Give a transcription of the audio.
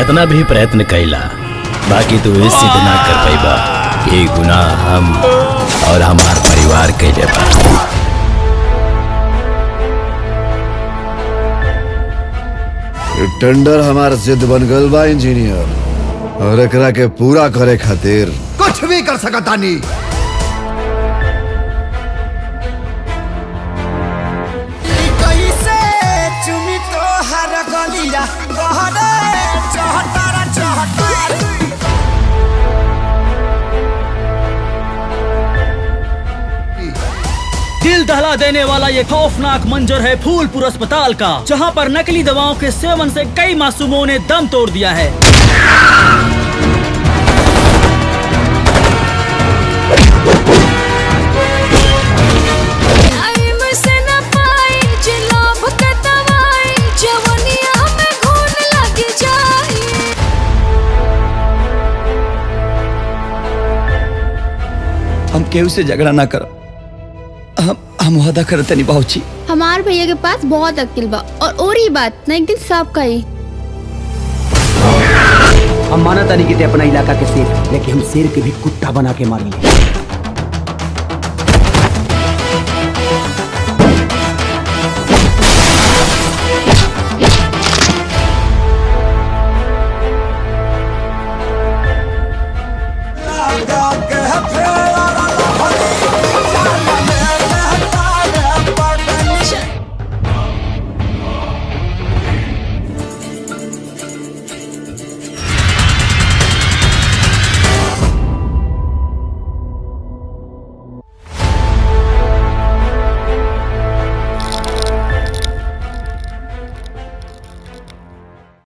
कितना भी प्रयत्न कैला, बाकी तू इस सिद्ध ना कर पाइबा कि गुनाह हम और हमार परिवार कैले बा। टेंडर हमार जिद बन गल बा इंजीनियर, और एकरा के पूरा करे खातिर कुछ भी कर सकता नहीं। दिल दहला देने वाला ये खौफनाक मंजर है फूलपुर अस्पताल का, जहां पर नकली दवाओं के सेवन से कई मासूमों ने दम तोड़ दिया है। हम केहू से झगड़ा ना करो, हम वादा करते नहीं बाबूजी। हमार भैया के पास बहुत अक्ल बा और ही बात ना एक दिन सब कही। हम माना तानी कि ते अपना इलाका के शेर, लेकिन हम शेर के भी कुत्ता बना के मारेंगे।